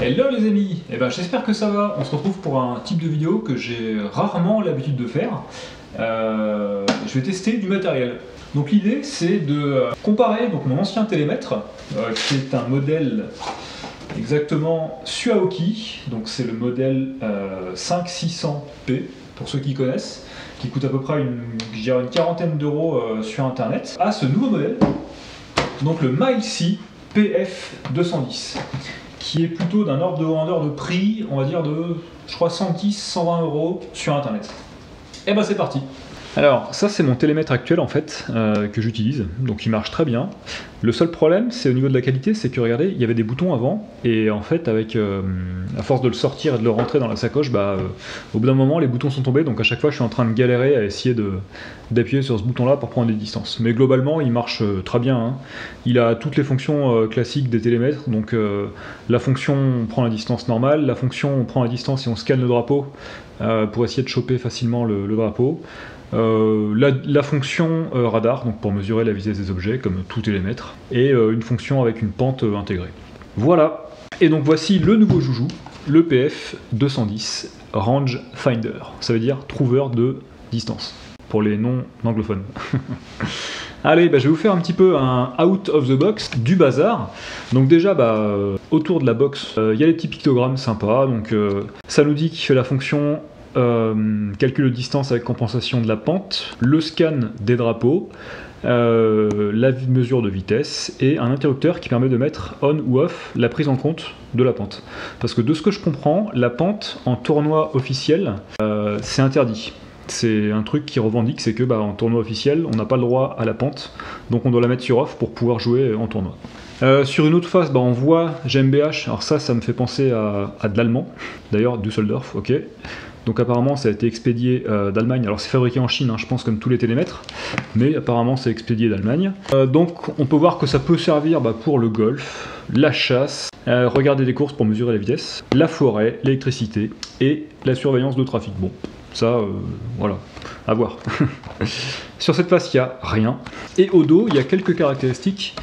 Hello les amis, j'espère que ça va. On se retrouve pour un type de vidéo que j'ai rarement l'habitude de faire. Je vais tester du matériel. Donc l'idée c'est de comparer mon ancien télémètre, qui est un modèle exactement Suaoki, donc c'est le modèle 5600P pour ceux qui connaissent, qui coûte à peu près une quarantaine d'euros sur internet, à ce nouveau modèle, donc le Milesea PF210. Qui est plutôt d'un ordre de grandeur de prix, on va dire de, je crois, 110-120 euros sur internet. Et c'est parti. Alors ça c'est mon télémètre actuel en fait, que j'utilise, donc il marche très bien. Le seul problème c'est au niveau de la qualité, c'est que regardez, il y avait des boutons avant, et en fait avec, à force de le sortir et de le rentrer dans la sacoche, au bout d'un moment les boutons sont tombés, donc à chaque fois je suis en train de galérer à essayer d'appuyer sur ce bouton là pour prendre des distances. Mais globalement il marche très bien, hein. Il a toutes les fonctions classiques des télémètres, donc la fonction on prend la distance normale, la fonction on prend la distance et on scanne le drapeau pour essayer de choper facilement le drapeau. La fonction radar, donc pour mesurer la vitesse des objets, comme tout télémètre, et une fonction avec une pente intégrée. Voilà, et donc voici le nouveau joujou, le PF210 Range Finder, ça veut dire trouveur de distance, pour les non-anglophones. Allez, je vais vous faire un petit peu un out of the box du bazar. Donc déjà, autour de la box, il y a les petits pictogrammes sympas, donc ça nous dit qu'il fait la fonction calcul de distance avec compensation de la pente, le scan des drapeaux, la mesure de vitesse et un interrupteur qui permet de mettre on ou off la prise en compte de la pente. Parce que de ce que je comprends, la pente en tournoi officiel, c'est interdit. C'est un truc qui revendique, c'est que en tournoi officiel, on n'a pas le droit à la pente, donc on doit la mettre sur off pour pouvoir jouer en tournoi. Sur une autre face, on voit GmbH, alors ça me fait penser à de l'allemand, d'ailleurs Düsseldorf, ok. Donc apparemment ça a été expédié d'Allemagne, alors c'est fabriqué en Chine, je pense comme tous les télémètres, mais apparemment c'est expédié d'Allemagne. Donc on peut voir que ça peut servir pour le golf, la chasse, regarder des courses pour mesurer la vitesse, la forêt, l'électricité et la surveillance de trafic. Bon, ça, voilà, à voir. Sur cette face il n'y a rien, et au dos il y a quelques caractéristiques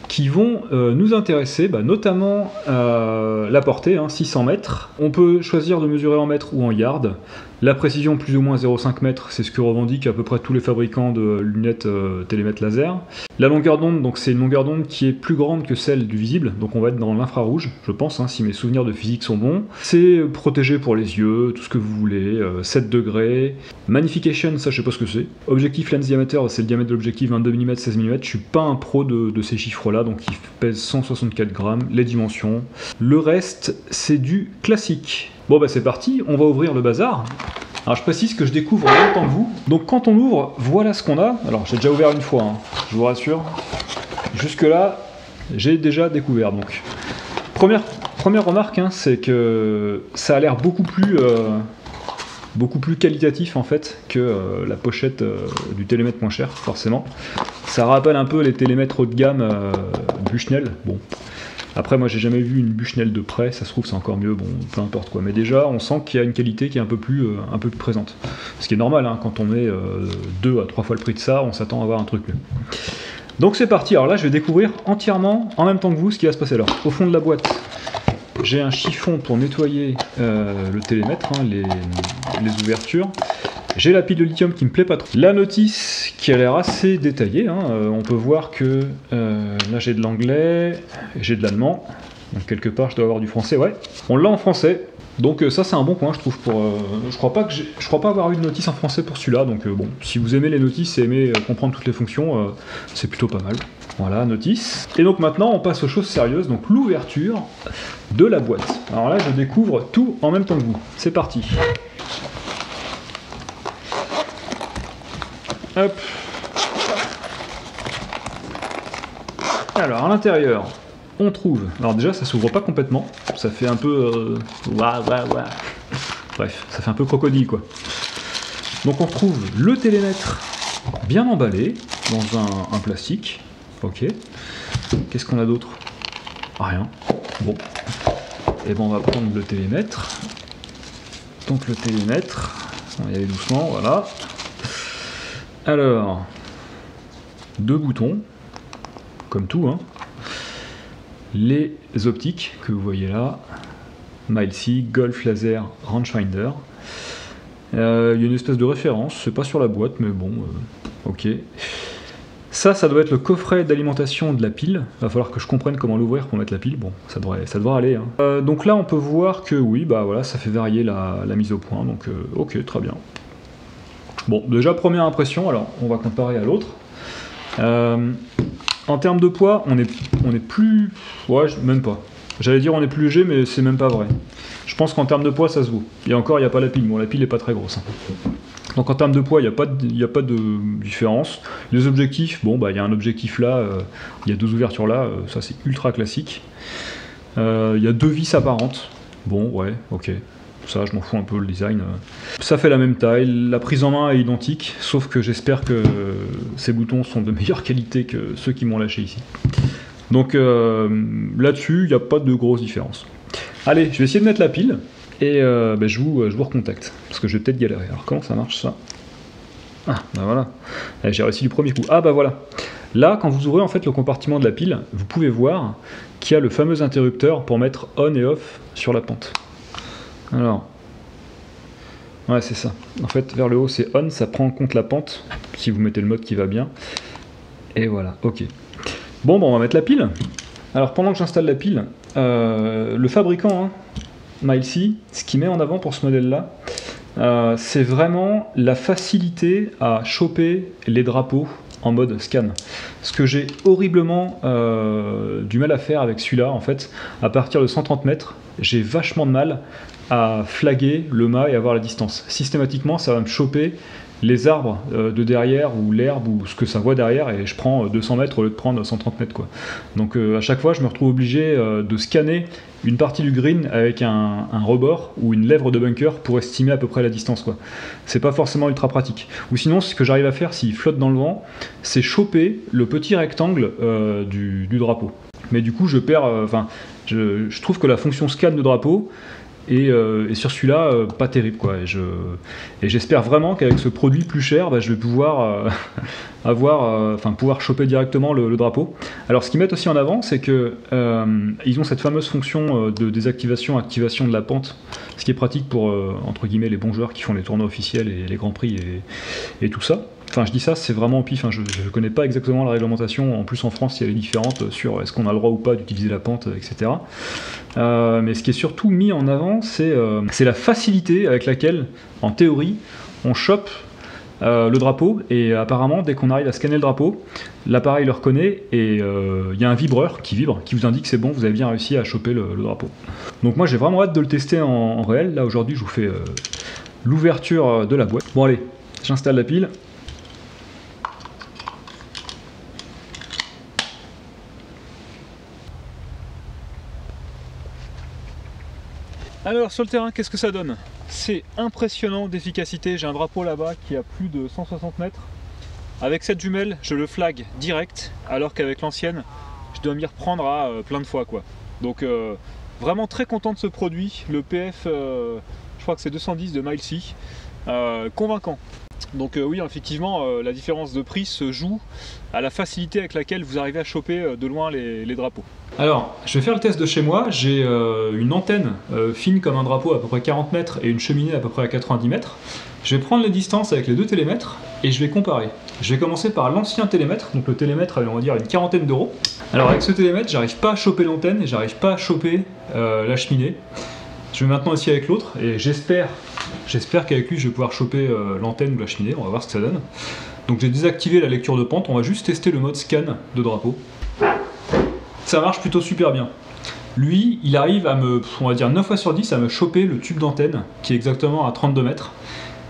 qui vont nous intéresser, notamment la portée, 600 mètres. On peut choisir de mesurer en mètres ou en yards. La précision plus ou moins 0,5 mètres, c'est ce que revendiquent à peu près tous les fabricants de lunettes télémètres laser. La longueur d'onde, donc c'est une longueur d'onde qui est plus grande que celle du visible, donc on va être dans l'infrarouge, je pense, si mes souvenirs de physique sont bons. C'est protégé pour les yeux, tout ce que vous voulez, 7 degrés. Magnification, ça je sais pas ce que c'est. Objectif lens diameter, c'est le diamètre de l'objectif, 22 mm, 16 mm. Je suis pas un pro de ces chiffres-là, donc il pèse 164 grammes, les dimensions. Le reste, c'est du classique. Bon c'est parti, on va ouvrir le bazar. Alors je précise que je découvre en même temps que vous. Donc quand on ouvre, voilà ce qu'on a. Alors j'ai déjà ouvert une fois, je vous rassure. Jusque là, j'ai déjà découvert. Donc première remarque, c'est que ça a l'air beaucoup plus qualitatif en fait que la pochette du télémètre moins cher, forcément. Ça rappelle un peu les télémètres haut de gamme Bushnell. Bon. Après moi j'ai jamais vu une Bushnell de près, ça se trouve c'est encore mieux, bon peu importe quoi, mais déjà on sent qu'il y a une qualité qui est un peu plus présente. Ce qui est normal, quand on met 2 à 3 fois le prix de ça, on s'attend à avoir un truc mieux. Donc c'est parti, alors là je vais découvrir entièrement, en même temps que vous, ce qui va se passer. Alors au fond de la boîte, j'ai un chiffon pour nettoyer le télémètre, les ouvertures. J'ai la pile de lithium qui me plaît pas trop. La notice qui a l'air assez détaillée, on peut voir que là j'ai de l'anglais, j'ai de l'allemand, donc quelque part je dois avoir du français, ouais. On l'a en français, donc ça c'est un bon point je trouve pour... je crois pas avoir eu de notice en français pour celui-là, donc bon, si vous aimez les notices et aimez comprendre toutes les fonctions, c'est plutôt pas mal. Voilà, notice. Et donc maintenant on passe aux choses sérieuses, donc l'ouverture de la boîte. Alors là je découvre tout en même temps que vous. C'est parti. Hop. Alors à l'intérieur, on trouve. Alors déjà, ça s'ouvre pas complètement. Ça fait un peu. Bref, ça fait un peu crocodile quoi. Donc on retrouve le télémètre bien emballé dans un plastique. Ok. Qu'est-ce qu'on a d'autre? Rien. Bon. Et on va prendre le télémètre. Donc le télémètre. On va y aller doucement, voilà. Alors, 2 boutons, comme tout, les optiques que vous voyez là, Milesy, Golf Laser Rangefinder. Il y a une espèce de référence, c'est pas sur la boîte, mais bon, ok. Ça doit être le coffret d'alimentation de la pile. Va falloir que je comprenne comment l'ouvrir pour mettre la pile. Bon, ça devrait aller. Hein. Donc là, on peut voir que oui, bah voilà, ça fait varier la mise au point. Donc, ok, très bien. Bon, déjà première impression. Alors, on va comparer à l'autre. En termes de poids, on est plus, ouais, même pas. J'allais dire on est plus léger, mais c'est même pas vrai. Je pense qu'en termes de poids, ça se vaut. Et encore, il n'y a pas la pile. Bon, la pile n'est pas très grosse. Hein. Donc en termes de poids, il n'y a pas de différence. Les objectifs, bon, bah il y a un objectif là, il y a 2 ouvertures là, ça c'est ultra classique. Il y a 2 vis apparentes. Bon, ouais, ok. Ça, je m'en fous un peu, le design. Ça fait la même taille, la prise en main est identique, sauf que j'espère que ces boutons sont de meilleure qualité que ceux qui m'ont lâché ici. Donc là-dessus, il n'y a pas de grosse différence. Allez, je vais essayer de mettre la pile. Et bah, je vous recontacte, parce que je vais peut-être galérer. Alors comment ça marche ça? Ah, bah voilà, j'ai réussi du premier coup. Ah bah voilà, là quand vous ouvrez en fait le compartiment de la pile, vous pouvez voir qu'il y a le fameux interrupteur pour mettre on et off sur la pente. Alors, ouais c'est ça, en fait vers le haut c'est on, ça prend en compte la pente, si vous mettez le mode qui va bien. Et voilà, ok. Bon, bah on va mettre la pile. Alors pendant que j'installe la pile, le fabricant, hein, Milesy, ce qu'il met en avant pour ce modèle-là, c'est vraiment la facilité à choper les drapeaux en mode scan. Ce que j'ai horriblement du mal à faire avec celui-là, en fait, à partir de 130 mètres, j'ai vachement de mal à flaguer le mât et avoir la distance. Systématiquement, ça va me choper les arbres de derrière ou l'herbe ou ce que ça voit derrière et je prends 200 mètres au lieu de prendre 130 mètres quoi. Donc à chaque fois je me retrouve obligé de scanner une partie du green avec un rebord ou une lèvre de bunker pour estimer à peu près la distance quoi. C'est pas forcément ultra pratique. Ou sinon ce que j'arrive à faire s'il flotte dans le vent, c'est choper le petit rectangle du drapeau. Mais du coup je perds, je trouve que la fonction scan de drapeau et sur celui-là, pas terrible quoi. Et j'espère vraiment qu'avec ce produit plus cher, bah, je vais pouvoir pouvoir choper directement le drapeau. Alors ce qu'ils mettent aussi en avant, c'est que ils ont cette fameuse fonction de désactivation, activation de la pente, ce qui est pratique pour entre guillemets les bons joueurs qui font les tournois officiels et les grands prix et tout ça. Enfin, je dis ça, c'est vraiment au pif, hein. Je ne connais pas exactement la réglementation, en plus en France, elle est différente sur est-ce qu'on a le droit ou pas d'utiliser la pente, etc. Mais ce qui est surtout mis en avant, c'est la facilité avec laquelle, en théorie, on chope le drapeau, et apparemment, dès qu'on arrive à scanner le drapeau, l'appareil le reconnaît, et il y a un vibreur qui vibre, qui vous indique c'est bon, vous avez bien réussi à choper le drapeau. Donc moi, j'ai vraiment hâte de le tester en réel. Là, aujourd'hui, je vous fais l'ouverture de la boîte. Bon allez, j'installe la pile. Alors sur le terrain, qu'est-ce que ça donne? C'est impressionnant d'efficacité. J'ai un drapeau là-bas qui a plus de 160 mètres. Avec cette jumelle, je le flag direct, alors qu'avec l'ancienne, je dois m'y reprendre à plein de fois quoi. Donc vraiment très content de ce produit. Le PF, je crois que c'est 210 de Milesy, convaincant. Donc oui, effectivement, la différence de prix se joue à la facilité avec laquelle vous arrivez à choper de loin les drapeaux. Alors, je vais faire le test de chez moi. J'ai une antenne fine comme un drapeau à peu près 40 mètres et une cheminée à peu près à 90 mètres. Je vais prendre les distances avec les 2 télémètres et je vais comparer. Je vais commencer par l'ancien télémètre. Donc le télémètre, on va dire une quarantaine d'euros. Alors avec ce télémètre, j'arrive pas à choper l'antenne et j'arrive pas à choper la cheminée. Je vais maintenant essayer avec l'autre et j'espère qu'avec lui je vais pouvoir choper l'antenne ou la cheminée, on va voir ce que ça donne. Donc j'ai désactivé la lecture de pente, on va juste tester le mode scan de drapeau. Ça marche plutôt super bien. Lui, il arrive à me, on va dire 9 fois sur 10, à me choper le tube d'antenne qui est exactement à 32 mètres.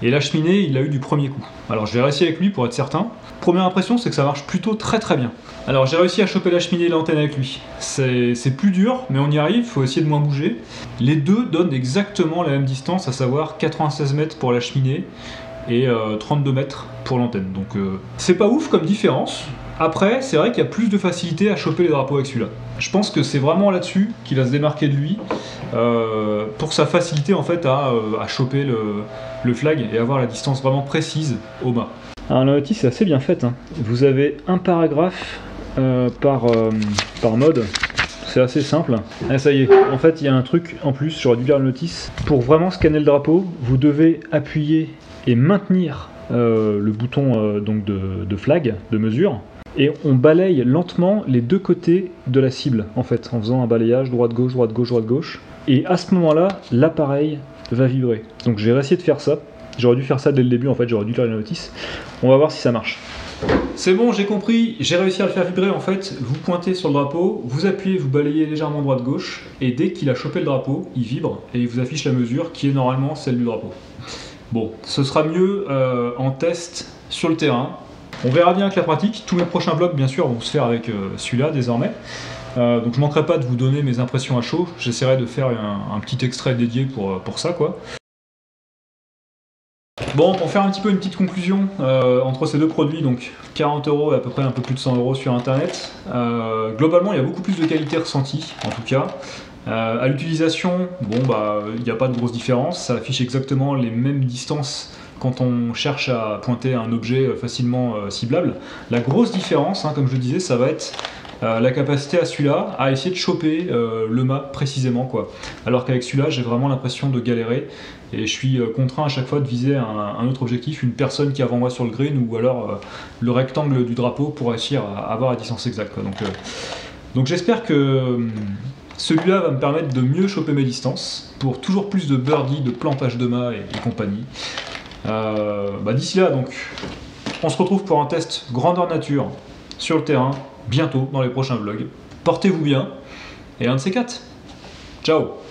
Et la cheminée, il l'a eu du premier coup. Alors je vais réussir avec lui pour être certain. Première impression, c'est que ça marche plutôt très bien. Alors j'ai réussi à choper la cheminée et l'antenne avec lui. C'est plus dur, mais on y arrive, il faut essayer de moins bouger. Les deux donnent exactement la même distance, à savoir 96 mètres pour la cheminée et 32 mètres pour l'antenne. Donc c'est pas ouf comme différence. Après, c'est vrai qu'il y a plus de facilité à choper les drapeaux avec celui-là. Je pense que c'est vraiment là-dessus qu'il va se démarquer de lui, pour sa facilité en fait à choper le flag et avoir la distance vraiment précise au mât. Alors la notice est assez bien faite, hein. Vous avez un paragraphe par mode, c'est assez simple. Ah, ça y est, en fait il y a un truc en plus, j'aurais dû lire la notice. Pour vraiment scanner le drapeau, vous devez appuyer et maintenir le bouton donc de flag, de mesure. Et on balaye lentement les deux côtés de la cible, en fait, en faisant un balayage droite-gauche, droite-gauche, droite-gauche. Et à ce moment-là, l'appareil va vibrer. Donc j'ai essayé de faire ça. J'aurais dû faire ça dès le début, en fait, j'aurais dû lire la notice. On va voir si ça marche. C'est bon, j'ai compris, j'ai réussi à le faire vibrer. En fait, vous pointez sur le drapeau, vous appuyez, vous balayez légèrement droite-gauche, et dès qu'il a chopé le drapeau, il vibre, et il vous affiche la mesure qui est normalement celle du drapeau. Bon, ce sera mieux en test sur le terrain. On verra bien avec la pratique. Tous mes prochains vlogs, bien sûr, vont se faire avec celui-là désormais. Donc je ne manquerai pas de vous donner mes impressions à chaud. J'essaierai de faire un petit extrait dédié pour ça, quoi. Bon, pour faire un petit peu une petite conclusion entre ces deux produits, donc 40 € et à peu près un peu plus de 100 € sur internet, globalement il y a beaucoup plus de qualité ressentie, en tout cas. À l'utilisation, bon bah il n'y a pas de grosse différence, ça affiche exactement les mêmes distances quand on cherche à pointer un objet facilement ciblable. La grosse différence, hein, comme je le disais, ça va être la capacité à celui-là à essayer de choper le mât précisément, quoi. Alors qu'avec celui-là, j'ai vraiment l'impression de galérer et je suis contraint à chaque fois de viser un autre objectif, une personne qui est avant moi sur le green ou alors le rectangle du drapeau pour réussir à avoir la distance exacte, quoi. Donc j'espère que celui-là va me permettre de mieux choper mes distances pour toujours plus de birdie, de plantage de mât et compagnie. D'ici là, donc, on se retrouve pour un test grandeur nature sur le terrain, bientôt dans les prochains vlogs. Portez-vous bien, et un de ces quatre. Ciao!